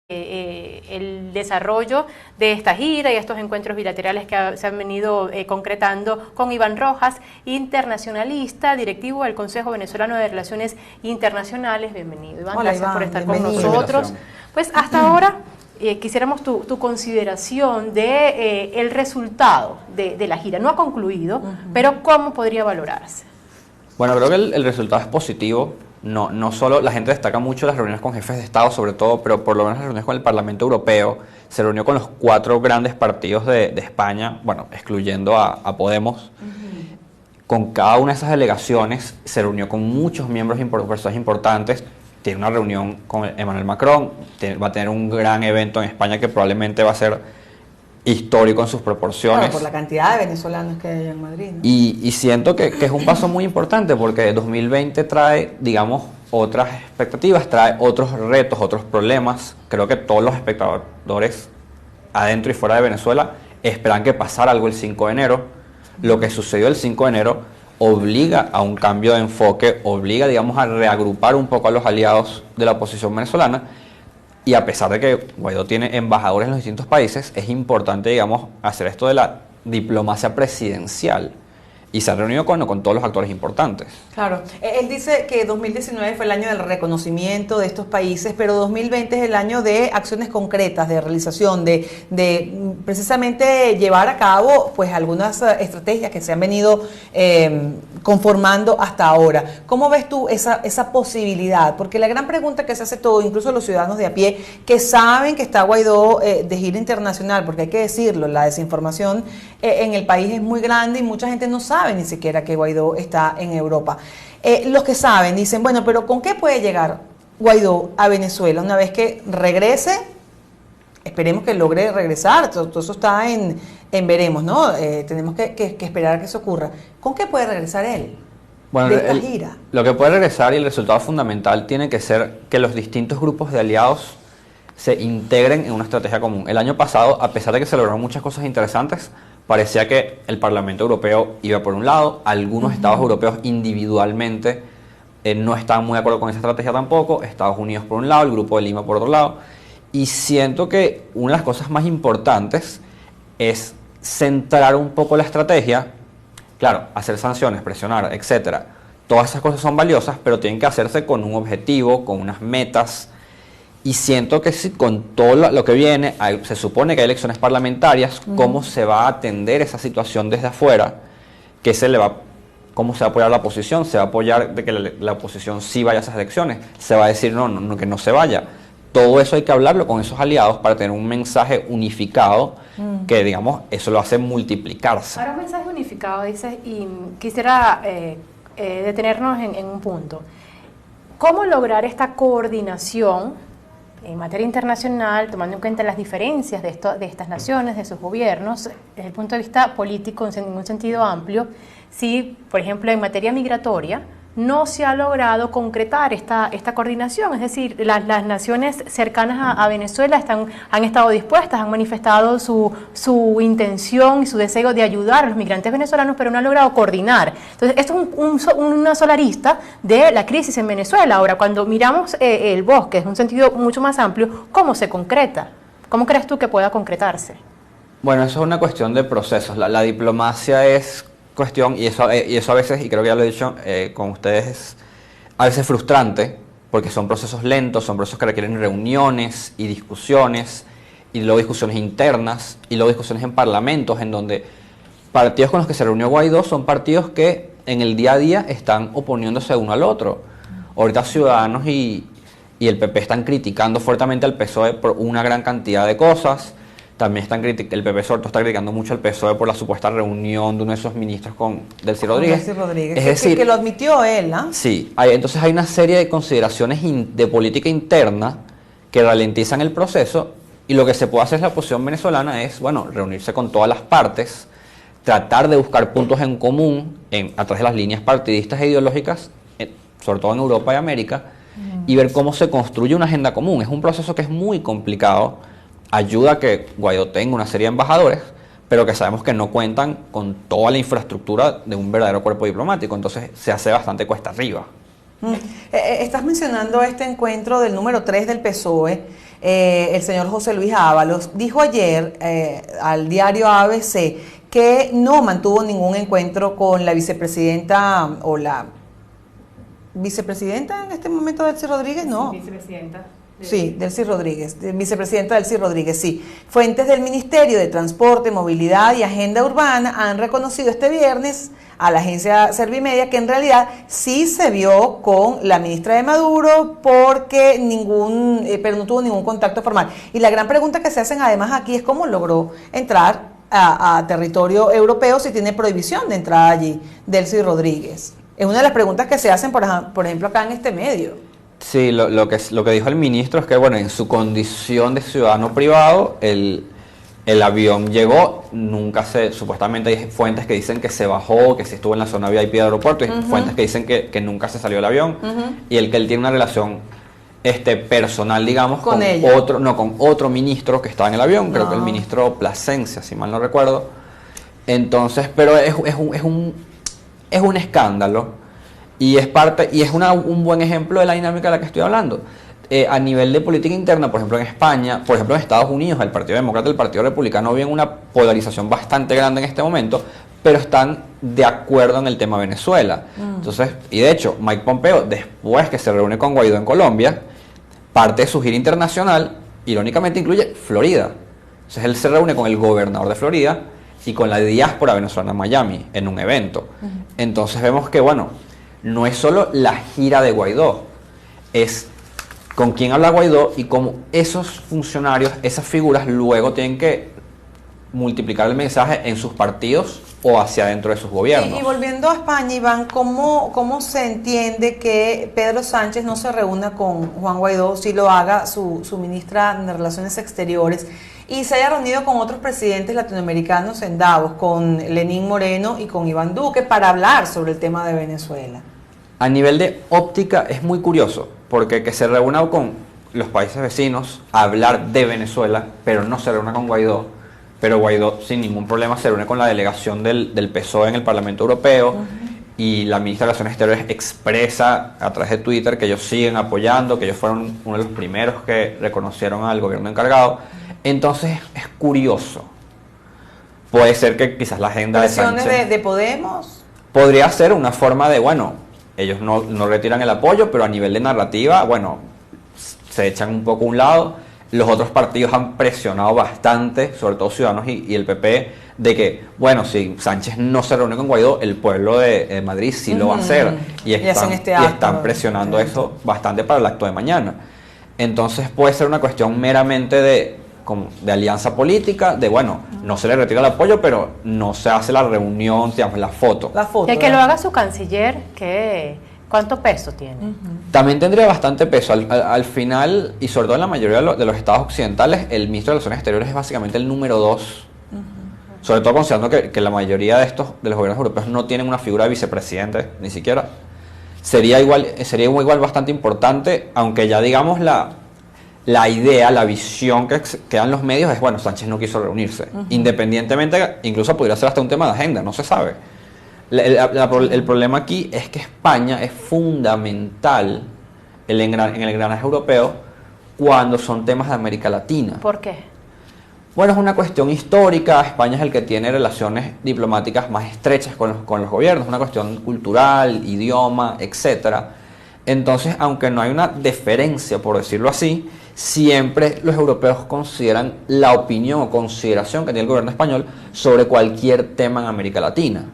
el desarrollo de esta gira y estos encuentros bilaterales que se han venido concretando con Iván Rojas, internacionalista, directivo del Consejo Venezolano de Relaciones Internacionales. Bienvenido, Iván. Hola, gracias Iván, por estar bienvenido. con nosotros. Pues hasta ahora quisiéramos tu consideración de el resultado de la gira. No ha concluido, pero ¿cómo podría valorarse? Bueno, creo que el resultado es positivo. No solo la gente destaca mucho las reuniones con jefes de Estado, sobre todo, pero por lo menos las reuniones con el Parlamento Europeo. Se reunió con los 4 grandes partidos de España, bueno, excluyendo a Podemos. Con cada una de esas delegaciones se reunió con muchos miembros, personas importantes. Tiene una reunión con Emmanuel Macron, va a tener un gran evento en España que probablemente va a ser histórico en sus proporciones. Claro, por la cantidad de venezolanos que hay en Madrid, ¿no? Y siento que es un paso muy importante porque 2020 trae, digamos, otras expectativas, trae otros retos, otros problemas. Creo que todos los espectadores adentro y fuera de Venezuela esperan que pasara algo el 5 de enero. Lo que sucedió el 5 de enero obliga a un cambio de enfoque, obliga, digamos, a reagrupar un poco a los aliados de la oposición venezolana. Y a pesar de que Guaidó tiene embajadores en los distintos países, es importante, digamos, hacer esto de la diplomacia presidencial. Y se ha reunido con todos los actores importantes. Claro, él dice que 2019 fue el año del reconocimiento de estos países, pero 2020 es el año de acciones concretas, de realización, de precisamente llevar a cabo pues algunas estrategias que se han venido conformando hasta ahora. ¿Cómo ves tú esa posibilidad? Porque la gran pregunta que se hace todo, incluso los ciudadanos de a pie, que saben que está Guaidó de gira internacional, porque hay que decirlo, la desinformación en el país es muy grande y mucha gente no sabe ni siquiera que Guaidó está en Europa. Los que saben dicen, bueno, pero ¿con qué puede llegar Guaidó a Venezuela una vez que regrese? Esperemos que logre regresar, todo eso está en veremos, ¿no? Tenemos que esperar a que eso ocurra. ¿Con qué puede regresar él de esta gira? Lo que puede regresar y el resultado fundamental tiene que ser que los distintos grupos de aliados se integren en una estrategia común. El año pasado, a pesar de que se lograron muchas cosas interesantes, parecía que el Parlamento Europeo iba por un lado, algunos estados europeos individualmente no estaban muy de acuerdo con esa estrategia tampoco, Estados Unidos por un lado, el Grupo de Lima por otro lado, y siento que una de las cosas más importantes es centrar un poco la estrategia, claro, hacer sanciones, presionar, etcétera. Todas esas cosas son valiosas, pero tienen que hacerse con un objetivo, con unas metas. Y siento que si con todo lo que viene, se supone que hay elecciones parlamentarias, ¿cómo se va a atender esa situación desde afuera? ¿Cómo se va a apoyar la oposición? ¿Se va a apoyar de que la oposición sí vaya a esas elecciones? ¿Se va a decir no, que no se vaya? Todo eso hay que hablarlo con esos aliados para tener un mensaje unificado que, digamos, eso lo hace multiplicarse. Ahora un mensaje unificado, dices, y quisiera detenernos en un punto. ¿Cómo lograr esta coordinación en materia internacional, tomando en cuenta las diferencias de estas naciones, de sus gobiernos, desde el punto de vista político en un sentido amplio, si, por ejemplo, en materia migratoria no se ha logrado concretar esta coordinación? Es decir, las naciones cercanas a Venezuela han estado dispuestas, han manifestado su intención y su deseo de ayudar a los migrantes venezolanos, pero no han logrado coordinar. Entonces, esto es una sola arista de la crisis en Venezuela. Ahora, cuando miramos el bosque en un sentido mucho más amplio, ¿cómo se concreta? ¿Cómo crees tú que pueda concretarse? Bueno, eso es una cuestión de procesos. La diplomacia es cuestión, y eso a veces, y creo que ya lo he dicho con ustedes, es a veces frustrante, porque son procesos lentos, son procesos que requieren reuniones y discusiones, y luego discusiones internas, y luego discusiones en parlamentos, en donde partidos con los que se reunió Guaidó son partidos que en el día a día están oponiéndose uno al otro. Ahorita Ciudadanos y el PP están criticando fuertemente al PSOE por una gran cantidad de cosas. También el PP sobre todo está criticando mucho al PSOE por la supuesta reunión de uno de esos ministros con Delcy Rodríguez. Es decir, que lo admitió él, ¿no? Sí, entonces hay una serie de consideraciones de política interna que ralentizan el proceso, y lo que se puede hacer en la oposición venezolana es, bueno, reunirse con todas las partes, tratar de buscar puntos en común a través de las líneas partidistas e ideológicas, sobre todo en Europa y América, y ver cómo se construye una agenda común. Es un proceso que es muy complicado. Ayuda a que Guaidó tenga una serie de embajadores, pero que sabemos que no cuentan con toda la infraestructura de un verdadero cuerpo diplomático, entonces se hace bastante cuesta arriba. Estás mencionando este encuentro del número 3 del PSOE. el señor José Luis Ábalos, dijo ayer al diario ABC que no mantuvo ningún encuentro con la vicepresidenta o la vicepresidenta en este momento, Delcy Rodríguez, ¿no? Vicepresidenta. Sí, Delcy Rodríguez, vicepresidenta Delcy Rodríguez, sí. Fuentes del Ministerio de Transporte, Movilidad y Agenda Urbana han reconocido este viernes a la agencia Servimedia que en realidad sí se vio con la ministra de Maduro porque pero no tuvo ningún contacto formal. Y la gran pregunta que se hacen además aquí es cómo logró entrar a territorio europeo si tiene prohibición de entrada allí, Delcy Rodríguez. Es una de las preguntas que se hacen, por ejemplo, acá en este medio. Sí, lo que dijo el ministro es que, bueno, en su condición de ciudadano privado, el avión llegó, supuestamente hay fuentes que dicen que se bajó, que se estuvo en la zona VIP del aeropuerto, y fuentes que dicen que nunca se salió el avión, y que él tiene una relación personal, digamos, con otro ministro que estaba en el avión, creo que el ministro Plasencia, si mal no recuerdo. Entonces, pero es un escándalo. Y es un buen ejemplo de la dinámica de la que estoy hablando. A nivel de política interna, por ejemplo en España, por ejemplo en Estados Unidos, el Partido Demócrata y el Partido Republicano viven una polarización bastante grande en este momento, pero están de acuerdo en el tema Venezuela. Entonces, y de hecho, Mike Pompeo, después que se reúne con Guaidó en Colombia, parte de su gira internacional, irónicamente incluye Florida. Entonces él se reúne con el gobernador de Florida y con la diáspora venezolana en Miami, en un evento. Entonces vemos que, bueno, no es solo la gira de Guaidó, es con quién habla Guaidó y cómo esos funcionarios, esas figuras, luego tienen que multiplicar el mensaje en sus partidos o hacia adentro de sus gobiernos. Y volviendo a España, Iván, ¿cómo se entiende que Pedro Sánchez no se reúna con Juan Guaidó, si lo haga su ministra de Relaciones Exteriores, y se haya reunido con otros presidentes latinoamericanos en Davos, con Lenín Moreno y con Iván Duque, para hablar sobre el tema de Venezuela? A nivel de óptica es muy curioso, porque que se reúna con los países vecinos a hablar de Venezuela, pero no se reúna con Guaidó, pero Guaidó sin ningún problema se reúne con la delegación del PSOE en el Parlamento Europeo, y la ministra de Relaciones Exteriores expresa a través de Twitter que ellos siguen apoyando, que ellos fueron uno de los primeros que reconocieron al gobierno encargado. Entonces es curioso. Puede ser que quizás la agenda de Sánchez de Podemos podría ser una forma de, bueno, ellos no retiran el apoyo, pero a nivel de narrativa, bueno, se echan un poco a un lado. Los otros partidos han presionado bastante, sobre todo Ciudadanos y el PP, de que, bueno, si Sánchez no se reúne con Guaidó, el pueblo de Madrid sí lo va a hacer. Y están presionando eso bastante para el acto de mañana. Entonces puede ser una cuestión meramente de alianza política, de bueno, no se le retira el apoyo, pero no se hace la reunión, digamos, la foto. Y que lo haga su canciller, ¿cuánto peso tiene? También tendría bastante peso. Al final, y sobre todo en la mayoría de los estados occidentales, el ministro de Relaciones Exteriores es básicamente el número 2. Sobre todo considerando que la mayoría de los gobiernos europeos no tienen una figura de vicepresidente, ni siquiera. Sería igual bastante importante, aunque ya digamos la idea, la visión que dan los medios es, bueno, Sánchez no quiso reunirse. Independientemente, incluso podría ser hasta un tema de agenda, no se sabe. El problema aquí es que España es fundamental en el engranaje europeo cuando son temas de América Latina. ¿Por qué? Bueno, es una cuestión histórica. España es el que tiene relaciones diplomáticas más estrechas con los gobiernos, una cuestión cultural, idioma, etcétera. Entonces, aunque no hay una deferencia, por decirlo así, siempre los europeos consideran la opinión o consideración que tiene el gobierno español sobre cualquier tema en América Latina.